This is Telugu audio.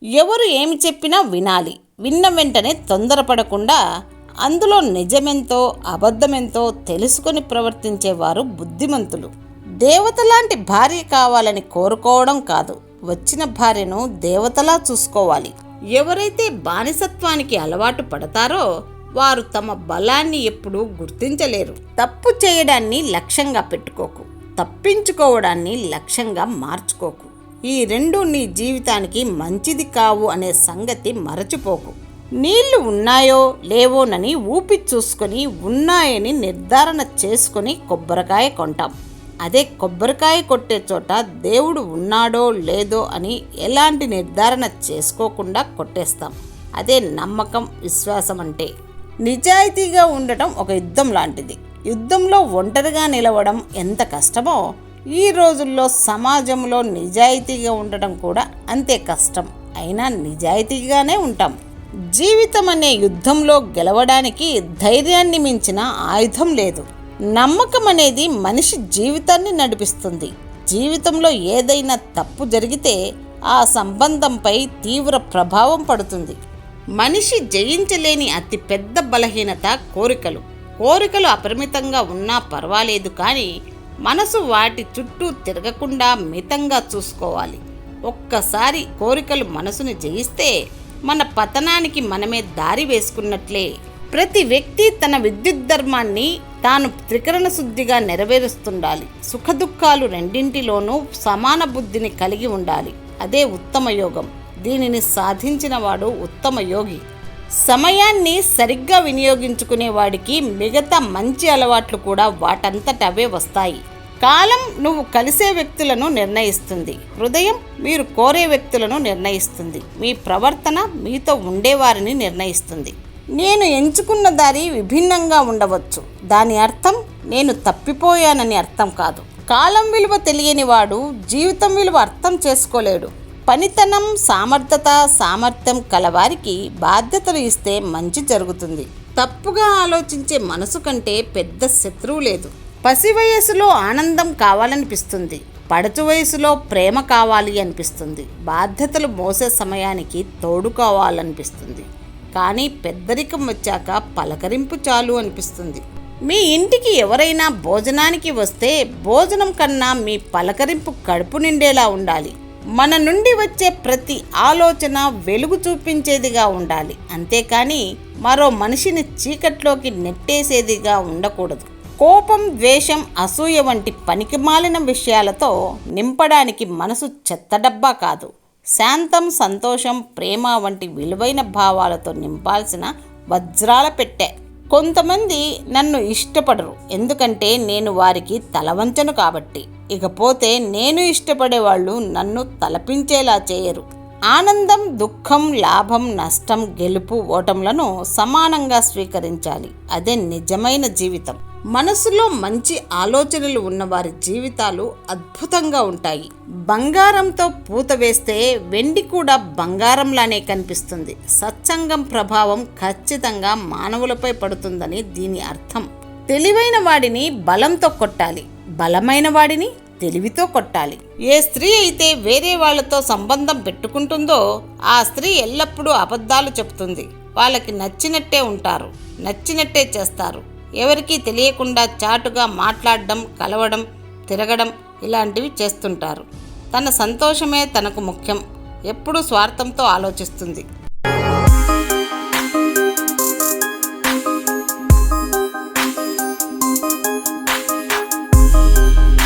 ఎవరు ఏమి చెప్పినా వినాలి. విన్న వెంటనే తొందరపడకుండా అందులో నిజమెంతో అబద్ధమెంతో తెలుసుకొని ప్రవర్తించేవారు బుద్ధిమంతులు. దేవతలాంటి భార్య కావాలని కోరుకోవడం కాదు, వచ్చిన భార్యను దేవతలా చూసుకోవాలి. ఎవరైతే బానిసత్వానికి అలవాటు పడతారో వారు తమ బలాన్ని ఎప్పుడూ గుర్తించలేరు. తప్పు చేయడాన్ని లక్ష్యంగా పెట్టుకోకు, తప్పించుకోవడాన్ని లక్ష్యంగా మార్చుకోకు. ఈ రెండు నీ జీవితానికి మంచిది కావు అనే సంగతి మరచిపోకు. నీళ్లు ఉన్నాయో లేవోనని ఊపి చూసుకొని ఉన్నాయని నిర్ధారణ చేసుకొని కొబ్బరికాయ కొంటాం. అదే కొబ్బరికాయ కొట్టే చోట దేవుడు ఉన్నాడో లేదో అని ఎలాంటి నిర్ధారణ చేసుకోకుండా కొట్టేస్తాం. అదే నమ్మకం, విశ్వాసం అంటే. నిజాయితీగా ఉండటం ఒక యుద్ధం లాంటిది. యుద్ధంలో ఒంటరిగా నిలవడం ఎంత కష్టమో ఈ రోజుల్లో సమాజంలో నిజాయితీగా ఉండటం కూడా అంతే కష్టం. అయినా నిజాయితీగానే ఉంటాం. జీవితం అనే యుద్ధంలో గెలవడానికి ధైర్యాన్ని మించిన ఆయుధం లేదు. నమ్మకం అనేది మనిషి జీవితాన్ని నడిపిస్తుంది. జీవితంలో ఏదైనా తప్పు జరిగితే ఆ సంబంధంపై తీవ్ర ప్రభావం పడుతుంది. మనిషి జయించలేని అతి పెద్ద బలహీనత కోరికలు. కోరికలు అపరిమితంగా ఉన్నా పర్వాలేదు, కానీ మనసు వాటి చుట్టూ తిరగకుండా మితంగా చూసుకోవాలి. ఒక్కసారి కోరికలు మనసుని జయిస్తే మన పతనానికి మనమే దారి వేసుకున్నట్లే. ప్రతి వ్యక్తి తన విద్యుత్ ధర్మాన్ని తాను త్రికరణ శుద్ధిగా నెరవేరుస్తుండాలి. సుఖదుఖాలు రెండింటిలోనూ సమాన బుద్ధిని కలిగి ఉండాలి. అదే ఉత్తమ యోగం. దీనిని సాధించిన వాడు ఉత్తమ యోగి. సమయాన్ని సరిగ్గా వినియోగించుకునేవాడికి మిగతా మంచి అలవాట్లు కూడా వాటంతట అవే వస్తాయి. కాలం నువ్వు కలిసే వ్యక్తులను నిర్ణయిస్తుంది. హృదయం మీరు కోరే వ్యక్తులను నిర్ణయిస్తుంది. మీ ప్రవర్తన మీతో ఉండేవారిని నిర్ణయిస్తుంది. నేను ఎంచుకున్న దారి విభిన్నంగా ఉండవచ్చు. దాని అర్థం నేను తప్పిపోయానని అర్థం కాదు. కాలం విలువ తెలియని వాడు జీవితం విలువ అర్థం చేసుకోలేడు. పనితనం, సమర్థత, సామర్థ్యం కలవారికి బాధ్యతలు ఇస్తే మంచి జరుగుతుంది. తప్పుగా ఆలోచించే మనసు కంటే పెద్ద శత్రువు లేదు. పసి వయసులో ఆనందం కావాలనిపిస్తుంది, పడచు వయసులో ప్రేమ కావాలి అనిపిస్తుంది, బాధ్యతలు మోసే సమయానికి తోడు కావాలనిపిస్తుంది. కానీ పెద్దరికం వచ్చాక పలకరింపు చాలు అనిపిస్తుంది. మీ ఇంటికి ఎవరైనా భోజనానికి వస్తే భోజనం కన్నా మీ పలకరింపు కడుపు నిండేలా ఉండాలి. మన నుండి వచ్చే ప్రతి ఆలోచన వెలుగు చూపించేదిగా ఉండాలి. అంతేకాని మరో మనిషిని చీకట్లోకి నెట్టేసేదిగా ఉండకూడదు. కోపం, ద్వేషం, అసూయ వంటి పనికిమాలిన విషయాలతో నింపడానికి మనసు చెత్తడబ్బా కాదు. శాంతం, సంతోషం, ప్రేమ వంటి విలువైన భావాలతో నింపాల్సిన వజ్రాల పెట్టె. కొంతమంది నన్ను ఇష్టపడరు, ఎందుకంటే నేను వారికి తలవంచను కాబట్టి. ఇకపోతే నేను ఇష్టపడేవాళ్ళు నన్ను తలపించేలా చేయరు. ఆనందం, దుఃఖం, లాభం, నష్టం, గెలుపు, ఓటములను సమానంగా స్వీకరించాలి. అదే నిజమైన జీవితం. మనసులో మంచి ఆలోచనలు ఉన్నవారి జీవితాలు అద్భుతంగా ఉంటాయి. బంగారంతో పూత వేస్తే వెండి కూడా బంగారంలానే కనిపిస్తుంది. సత్సంగం ప్రభావం ఖచ్చితంగా మానవులపై పడుతుందని దీని అర్థం. తెలివైన వాడిని బలంతో కొట్టాలి, బలమైన వాడిని తెలివితో కొట్టాలి. ఏ స్త్రీ అయితే వేరే వాళ్లతో సంబంధం పెట్టుకుంటుందో ఆ స్త్రీ ఎల్లప్పుడూ అబద్ధాలు చెబుతుంది. వాళ్ళకి నచ్చినట్టే ఉంటారు, నచ్చినట్టే చేస్తారు. ఎవరికీ తెలియకుండా చాటుగా మాట్లాడడం, కలవడం, తిరగడం ఇలాంటివి చేస్తుంటారు. తన సంతోషమే తనకు ముఖ్యం. ఎప్పుడూ స్వార్థంతో ఆలోచిస్తుంది.